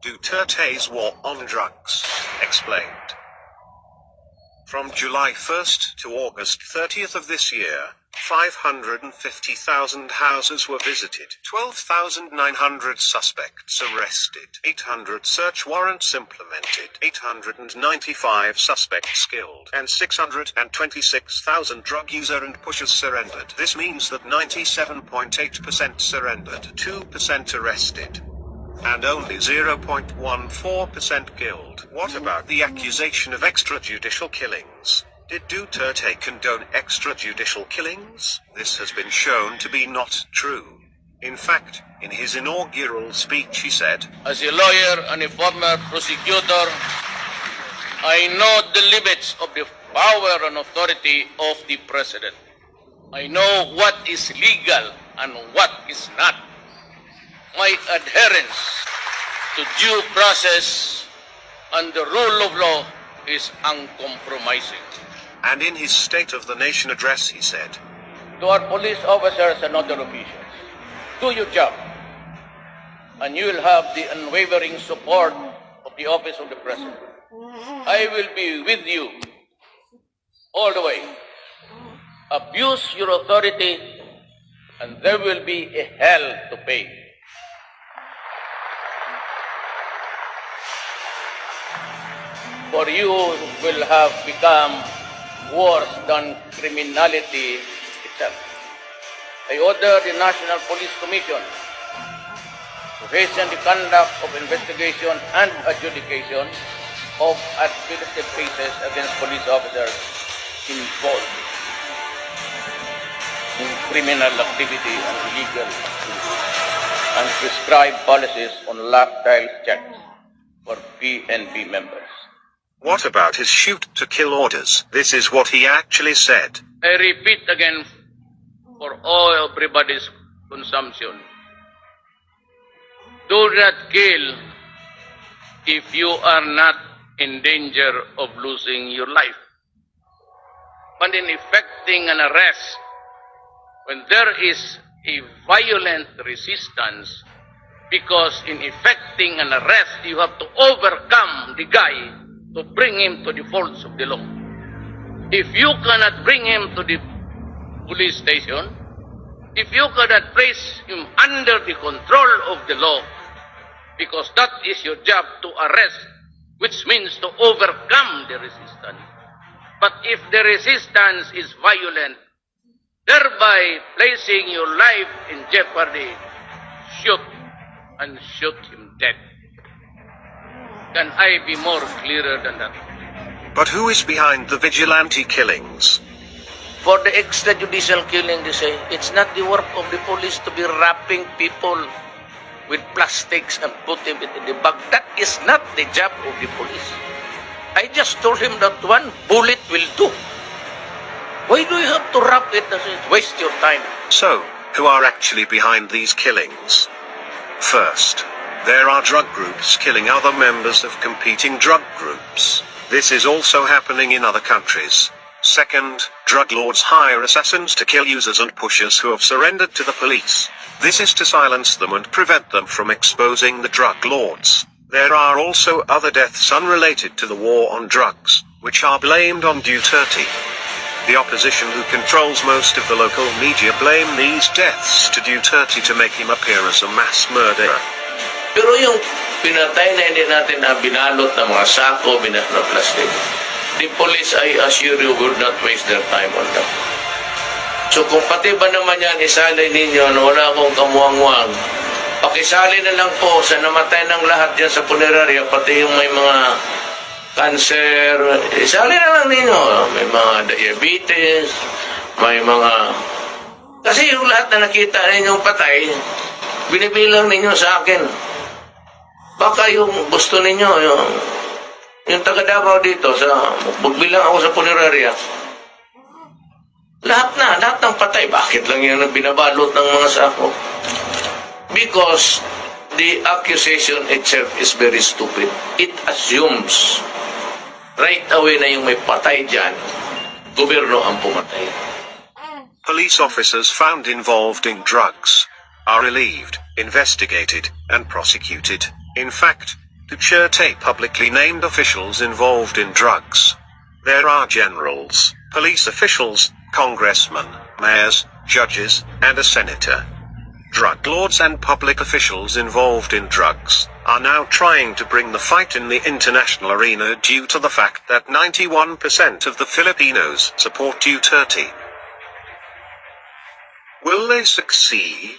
Duterte's war on drugs, explained. From July 1st to August 30th of this year, 550,000 houses were visited, 12,900 suspects arrested, 800 search warrants implemented, 895 suspects killed, and 626,000 drug user and pushers surrendered. This means that 97.8% surrendered, 2% arrested, and only 0.14% killed. What about the accusation of extrajudicial killings? Did Duterte condone extrajudicial killings? This has been shown to be not true. In fact, in his inaugural speech he said, "As a lawyer and a former prosecutor, I know the limits of the power and authority of the president. I know what is legal and what is not. My adherence to due process and the rule of law is uncompromising." And in his State of the Nation address he said, To our police officers and other officials, do your job, and you will have the unwavering support of the office of the president. I will be with you all the way. Abuse your authority, and there will be a hell to pay. For you will have become worse than criminality itself. I order the National Police Commission to hasten the conduct of investigation and adjudication of administrative cases against police officers involved in criminal activity and illegal activity, and prescribe policies on lifestyle checks for PNP members. what about his shoot-to-kill orders? This is what he actually said. I repeat again for all everybody's consumption. Do not kill if you are not in danger of losing your life. But in effecting an arrest, when there is a violent resistance, because in effecting an arrest, you have to overcome the guy to bring him to the folds of the law. If you cannot bring him to the police station, if you cannot place him under the control of the law, because that is your job to arrest, which means to overcome the resistance. But if the resistance is violent, thereby placing your life in jeopardy, shoot and shoot him dead. Can I be more clearer than that? But who is behind the vigilante killings? For the extrajudicial killing, they say, it's not the work of the police to be wrapping people with plastics and put them in the bag. That is not the job of the police. I just told him that one bullet will do. Why do you have to wrap it? Waste your time. So, who are actually behind these killings? First, there are drug groups killing other members of competing drug groups. This is also happening in other countries. Second, drug lords hire assassins to kill users and pushers who have surrendered to the police. This is to silence them and prevent them from exposing the drug lords. There are also other deaths unrelated to the war on drugs, which are blamed on Duterte. The opposition who controls most of the local media blame these deaths to Duterte to make him appear as a mass murderer. Pero yung pinatay na hindi natin na binalot ng mga sako, binalot na plastic, the police, I assure you, would not waste their time on that. So kung pati ba naman yan isalay ninyo na wala akong kamuang-muang, pakisali na lang po sa namatay ng lahat dyan sa punerarya, pati yung may mga cancer, isali na lang ninyo. May mga diabetes, may mga... Kasi yung lahat na nakita ninyong patay, binibilang ninyo sa akin. Baka yung gusto ninyo, yung taga-Davao dito, magbilang ako sa punerarya, lahat ng patay. Bakit lang yan ang binabalot ng mga sako? Because the accusation itself is very stupid. It assumes right away na yung may patay dyan, gobyerno ang pumatay. Police officers found involved in drugs are relieved, investigated, and prosecuted. In fact, Duterte publicly named officials involved in drugs. There are generals, police officials, congressmen, mayors, judges, and a senator. Drug lords and public officials involved in drugs are now trying to bring the fight in the international arena due to the fact that 91% of the Filipinos support Duterte. Will they succeed?